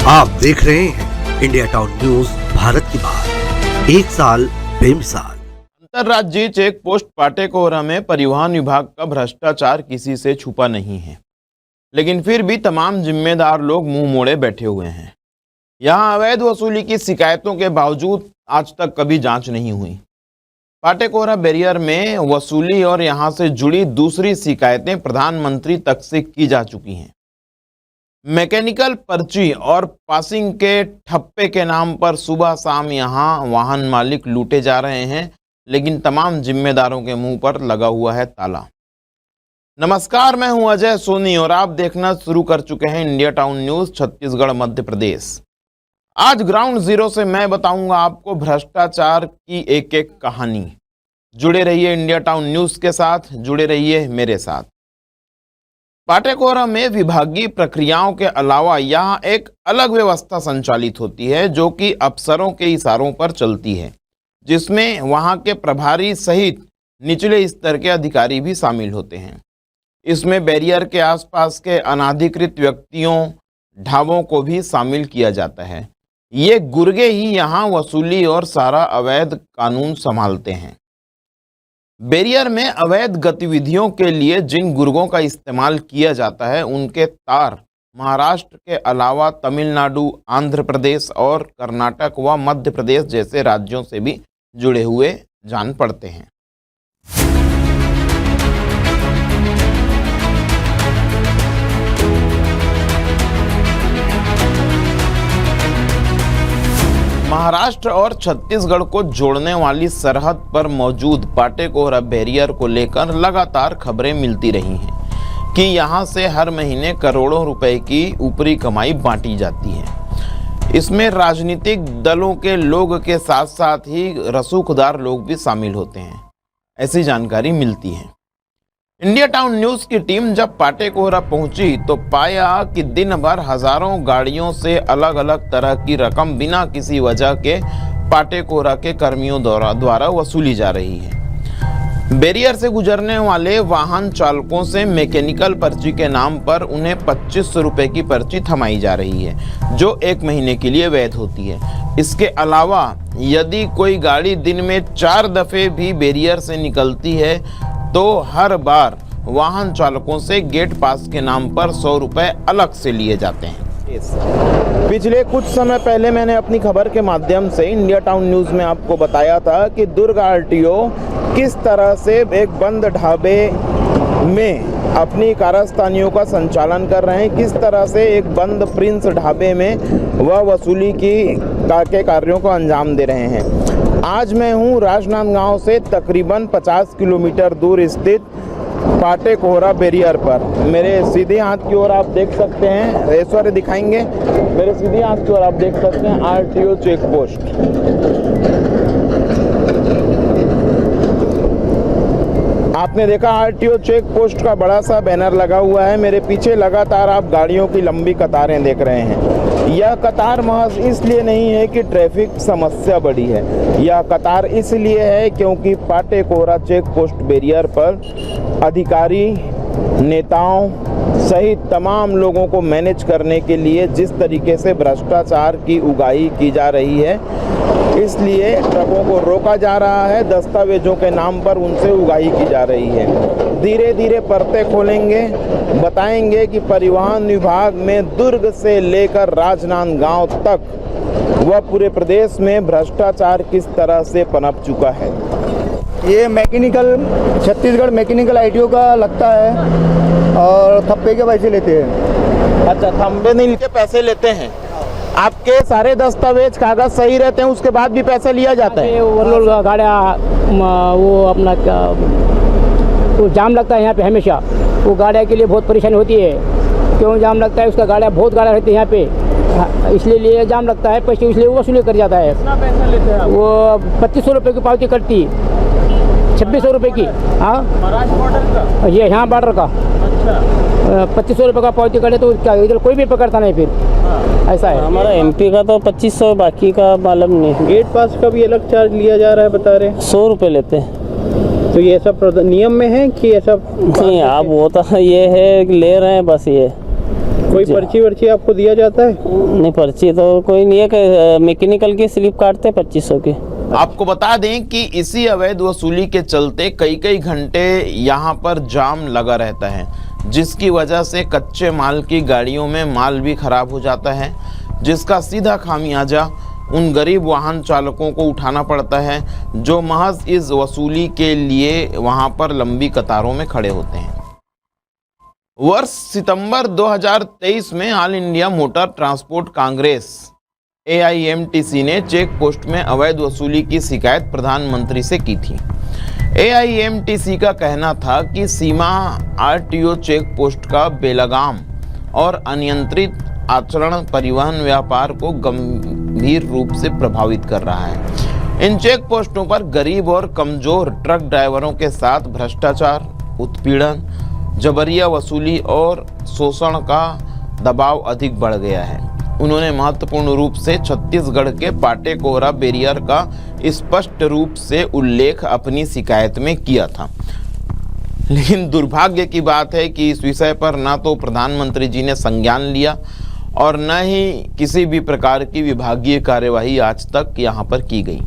आप देख रहे हैं इंडिया टाउन न्यूज, भारत की बात, एक साल बेमिसाल। अंतर्राज्यीय चेक पोस्ट पाटेकोरा में परिवहन विभाग का भ्रष्टाचार किसी से छुपा नहीं है, लेकिन फिर भी तमाम जिम्मेदार लोग मुंह मोड़े बैठे हुए हैं। यहां अवैध वसूली की शिकायतों के बावजूद आज तक कभी जांच नहीं हुई। पाटेकोरा बैरियर में वसूली और यहां से जुड़ी दूसरी शिकायतें प्रधानमंत्री तक से की जा चुकी हैं। मैकेनिकल पर्ची और पासिंग के ठप्पे के नाम पर सुबह शाम यहां वाहन मालिक लूटे जा रहे हैं, लेकिन तमाम जिम्मेदारों के मुंह पर लगा हुआ है ताला। नमस्कार, मैं हूं अजय सोनी और आप देखना शुरू कर चुके हैं India town news Chhattisgarh Madhya Pradesh. आज ग्राउंड जीरो से मैं बताऊंगा आपको भ्रष्टाचार की एक एक कहानी। जुड़े रहिए इंडिया टाउन न्यूज के साथ, जुड़े रहिए मेरे साथ। पाटेकोरा में विभागीय प्रक्रियाओं के अलावा यहां एक अलग व्यवस्था संचालित होती है जो कि अफसरों के इशारों पर चलती है, जिसमें वहां के प्रभारी सहित निचले स्तर के अधिकारी भी शामिल होते हैं। इसमें बैरियर के आसपास के अनाधिकृत व्यक्तियों, ढाबों को भी शामिल किया जाता है। ये गुर्गे ही यहाँ वसूली और सारा अवैध कानून संभालते हैं। बैरियर में अवैध गतिविधियों के लिए जिन गुर्गों का इस्तेमाल किया जाता है, उनके तार महाराष्ट्र के अलावा तमिलनाडु, आंध्र प्रदेश और कर्नाटक व मध्य प्रदेश जैसे राज्यों से भी जुड़े हुए जान पड़ते हैं। महाराष्ट्र और छत्तीसगढ़ को जोड़ने वाली सरहद पर मौजूद पाटेकोरा बैरियर को लेकर लगातार खबरें मिलती रही हैं कि यहां से हर महीने करोड़ों रुपए की ऊपरी कमाई बांटी जाती है। इसमें राजनीतिक दलों के लोग के साथ साथ ही रसूखदार लोग भी शामिल होते हैं, ऐसी जानकारी मिलती है। इंडिया टाउन न्यूज की टीम जब पाटेकोरा पहुंची तो पाया कि दिन भर हजारों गाड़ियों से अलग अलग तरह की रकम बिना किसी वजह के पाटेकोरा के कर्मियों द्वारा वसूली जा रही है। बैरियर से गुजरने वाले वाहन चालकों से मैकेनिकल पर्ची के नाम पर उन्हें 25 रुपए की पर्ची थमाई जा रही है, जो 1 महीने के लिए वैध होती है। इसके अलावा यदि कोई गाड़ी दिन में 4 दफे भी बैरियर से निकलती है तो हर बार वाहन चालकों से गेट पास के नाम पर 100 रुपए अलग से लिए जाते हैं। पिछले कुछ समय पहले मैंने अपनी खबर के माध्यम से इंडिया टाउन न्यूज में आपको बताया था कि दुर्ग आरटीओ किस तरह से एक बंद ढाबे में अपनी कारस्तानियों का संचालन कर रहे हैं, किस तरह से एक बंद प्रिंस ढाबे में वह वसूली के कार्यों को अंजाम दे रहे हैं। आज मैं हूं राजनांदगांव से तकरीबन 50 किलोमीटर दूर स्थित पाटेकोरा बैरियर पर। मेरे सीधे हाथ की ओर आप देख सकते हैं, ऐश्वर्य दिखाएंगे, मेरे सीधे हाथ की ओर आप देख सकते हैं आरटीओ चेक पोस्ट। आपने देखा आरटीओ चेक पोस्ट का बड़ा सा बैनर लगा हुआ है। मेरे पीछे लगातार आप गाड़ियों की लंबी कतारें देख रहे हैं। यह कतार महज इसलिए नहीं है कि ट्रैफिक समस्या बढ़ी है, यह कतार इसलिए है क्योंकि पाटेकोरा चेक पोस्ट बैरियर पर अधिकारी, नेताओं सहित तमाम लोगों को मैनेज करने के लिए जिस तरीके से भ्रष्टाचार की उगाही की जा रही है, इसलिए ट्रकों को रोका जा रहा है, दस्तावेजों के नाम पर उनसे उगाही की जा रही है। धीरे धीरे परतें खोलेंगे, बताएंगे कि परिवहन विभाग में दुर्ग से लेकर राजनांदगांव तक व पूरे प्रदेश में भ्रष्टाचार किस तरह से पनप चुका है। ये मैकेनिकल छत्तीसगढ़ मैकेनिकल आईटीओ का लगता है और थप्पे के पैसे लेते हैं। अच्छा, थप्पे नहीं लेते, पैसे लेते हैं। आपके सारे दस्तावेज कागज सही रहते हैं, उसके बाद भी पैसा लिया जाता है? ओवरलोड गाड़ियाँ वो अपना तो जाम लगता है यहाँ पे हमेशा। वो गाड़िया के लिए बहुत परेशानी होती है। क्यों जाम लगता है? उसका गाड़ियाँ बहुत गाड़ियाँ रहती है यहाँ पे, इसलिए जाम लगता है। पैसे इसलिए वसूली कर जाता है। कितना पैसा लेते हैं? वो 2500 रुपये की पावती करती, 2600 रुपये की। हाँ, महाराष्ट्र बॉर्डर का? ये यहाँ बॉर्डर का। अच्छा, 2500 रुपये का पावती करे तो क्या इधर कोई भी पकड़ता नहीं फिर। ऐसा है। हमारा एमपी का तो 2500, बाकी का मालूम नहीं। गेट पास का भी अलग चार्ज लिया जा रहा है, बता रहे हैं 100 रुपये लेते हैं। तो ये सब नियम में है कि ऐसा नहीं? आप वो तो ये है ले रहे हैं बस। ये कोई पर्ची वर्ची आपको दिया जाता है? नहीं, पर्ची तो कोई नहीं है कि मैकेनिकल की स्लिप काटते 2500 की। आपको बता दें कि इसी अवैध वसूली के चलते कई कई घंटे यहाँ पर जाम लगा रहता है, जिसकी वजह से कच्चे माल की गाड़ियों में माल भी खराब हो जाता है, जिसका सीधा खामियाजा उन गरीब वाहन चालकों को उठाना पड़ता है जो महज इस वसूली के लिए वहाँ पर लंबी कतारों में खड़े होते हैं। वर्ष सितंबर 2023 में all India motor transport Congress AIMTC ने चेक पोस्ट में अवैध वसूली की शिकायत प्रधानमंत्री से की थी। AIMTC का कहना था कि सीमा RTO चेक पोस्ट का बेलगाम और अनियंत्रित आचरण परिवहन व्यापार को गंभीर रूप से प्रभावित कर रहा है। इन चेक पोस्टों पर गरीब और कमजोर ट्रक ड्राइवरों के साथ भ्रष्टाचार, उत्पीड़न, जबरिया वसूली और शोषण का दबाव अधिक बढ़ गया है। उन्होंने महत्वपूर्ण रूप से छत्तीसगढ़ के पाटे कोहरा बैरियर का स्पष्ट रूप से उल्लेख अपनी शिकायत में किया था। लेकिन दुर्भाग्य की बात है कि इस विषय पर न तो प्रधानमंत्री जी ने संज्ञान लिया और न ही किसी भी प्रकार की विभागीय कार्यवाही आज तक यहाँ पर की गई।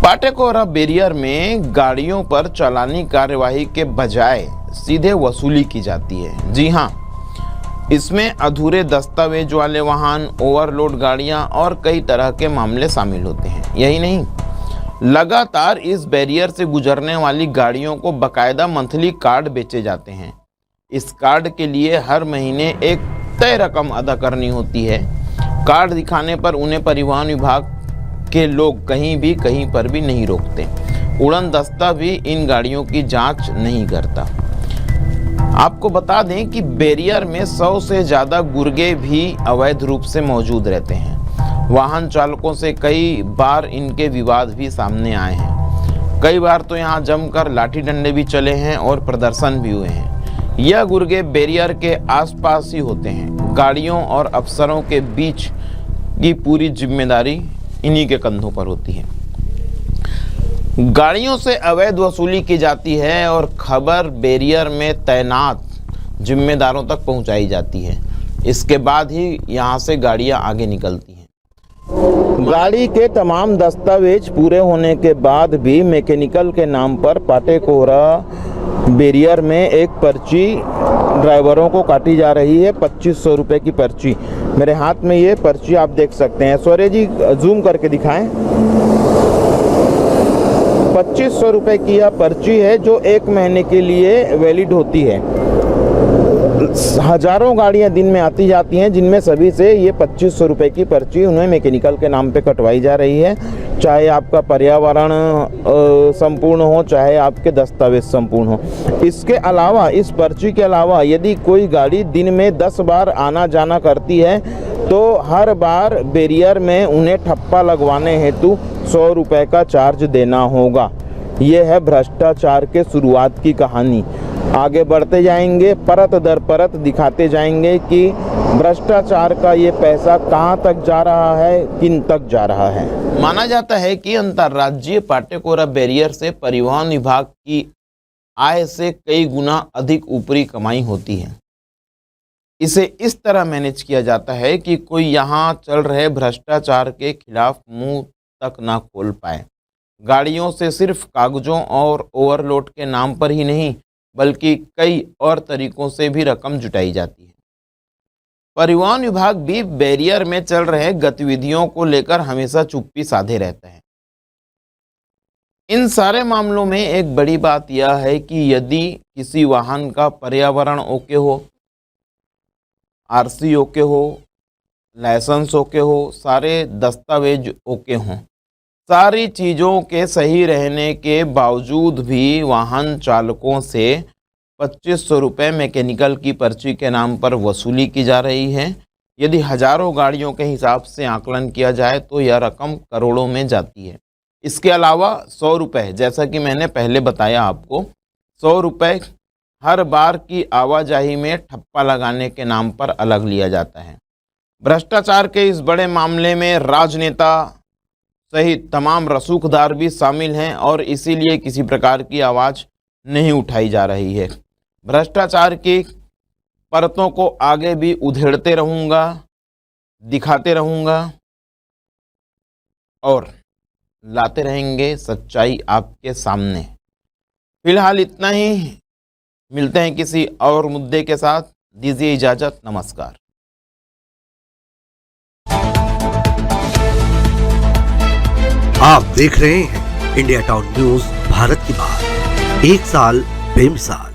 पाटे कोहरा बैरियर में गाड़ियों पर चालानी कार्यवाही के बजाय सीधे वसूली की जाती है। जी हाँ, इसमें अधूरे दस्तावेज वाले वाहन, ओवरलोड गाड़ियां और कई तरह के मामले शामिल होते हैं। यही नहीं, लगातार इस बैरियर से गुजरने वाली गाड़ियों को बकायदा मंथली कार्ड बेचे जाते हैं। इस कार्ड के लिए हर महीने एक तय रकम अदा करनी होती है। कार्ड दिखाने पर उन्हें परिवहन विभाग के लोग कहीं पर भी नहीं रोकते। उड़न दस्ता भी इन गाड़ियों की जांच नहीं करता। आपको बता दें कि बैरियर में 100 से ज़्यादा गुर्गे भी अवैध रूप से मौजूद रहते हैं। वाहन चालकों से कई बार इनके विवाद भी सामने आए हैं। कई बार तो यहाँ जमकर लाठी डंडे भी चले हैं और प्रदर्शन भी हुए हैं। यह गुर्गे बैरियर के आसपास ही होते हैं। गाड़ियों और अफसरों के बीच की पूरी जिम्मेदारी इन्हीं के कंधों पर होती है। गाड़ियों से अवैध वसूली की जाती है और खबर बैरियर में तैनात जिम्मेदारों तक पहुंचाई जाती है। इसके बाद ही यहां से गाड़ियां आगे निकलती हैं। गाड़ी के तमाम दस्तावेज पूरे होने के बाद भी मैकेनिकल के नाम पर पाटे कोहरा बैरियर में एक पर्ची ड्राइवरों को काटी जा रही है, 2500 रुपये की पर्ची। मेरे हाथ में ये पर्ची आप देख सकते हैं। सौर्य जी जूम करके दिखाएं। 2500 रुपये की यह पर्ची है जो 1 महीने के लिए वैलिड होती है। हजारों गाड़ियां दिन में आती जाती हैं, जिनमें सभी से ये 2500 रुपये की पर्ची उन्हें मैकेनिकल के नाम पे कटवाई जा रही है। चाहे आपका पर्यावरण संपूर्ण हो, चाहे आपके दस्तावेज संपूर्ण हो। इसके अलावा, इस पर्ची के अलावा यदि कोई गाड़ी दिन में 10 बार आना जाना करती है तो हर बार बैरियर में उन्हें ठप्पा लगवाने हेतु 100 रुपये का चार्ज देना होगा। ये है भ्रष्टाचार के शुरुआत की कहानी। आगे बढ़ते जाएंगे, परत दर परत दिखाते जाएंगे कि भ्रष्टाचार का ये पैसा कहाँ तक जा रहा है, किन तक जा रहा है। माना जाता है कि अंतर्राज्यीय पाटे कोहरा बैरियर से परिवहन विभाग की आय से कई गुना अधिक ऊपरी कमाई होती है। इसे इस तरह मैनेज किया जाता है कि कोई यहाँ चल रहे भ्रष्टाचार के खिलाफ मुंह तक ना खोल पाए। गाड़ियों से सिर्फ कागजों और ओवरलोड के नाम पर ही नहीं, बल्कि कई और तरीकों से भी रकम जुटाई जाती है। परिवहन विभाग भी बैरियर में चल रहे गतिविधियों को लेकर हमेशा चुप्पी साधे रहता है। इन सारे मामलों में एक बड़ी बात यह है कि यदि किसी वाहन का पर्यावरण ओके हो, RC ओके हो, लाइसेंस ओके हो, सारे दस्तावेज ओके हों, सारी चीज़ों के सही रहने के बावजूद भी वाहन चालकों से 2500 रुपये मैकेनिकल की पर्ची के नाम पर वसूली की जा रही है। यदि हजारों गाड़ियों के हिसाब से आकलन किया जाए तो यह रकम करोड़ों में जाती है। इसके अलावा 100 रुपये, जैसा कि मैंने पहले बताया आपको, 100 रुपये हर बार की आवाजाही में ठप्पा लगाने के नाम पर अलग लिया जाता है। भ्रष्टाचार के इस बड़े मामले में राजनेता सहित तमाम रसूखदार भी शामिल हैं और इसीलिए किसी प्रकार की आवाज़ नहीं उठाई जा रही है। भ्रष्टाचार की परतों को आगे भी उधेड़ते रहूंगा, दिखाते रहूंगा और लाते रहेंगे सच्चाई आपके सामने। फिलहाल इतना ही, मिलते हैं किसी और मुद्दे के साथ। दीजिए इजाजत, नमस्कार। आप देख रहे हैं इंडिया टाउन न्यूज भारत की बात, एक साल बेमिसाल।